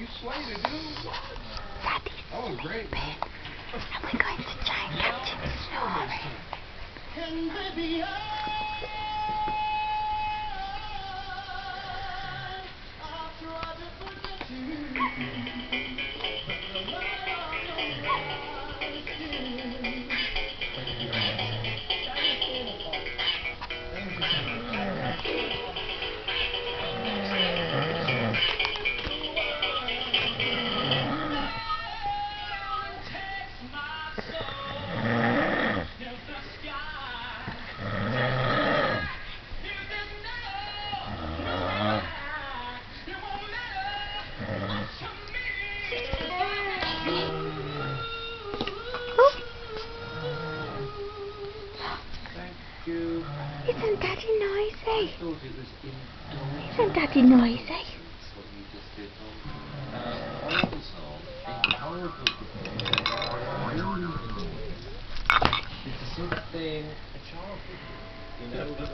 You slayed it, dude. Daddy's That was great, man. and we're going to try and catch him snoring. And baby, I'll try to forget you. But the light of your eyes still. Isn't Daddy noisy? I thought it was indulgent. Isn't Daddy noisy? What you just did, horrible song, a horrible performance. It's the sort of thing a child would do, you know.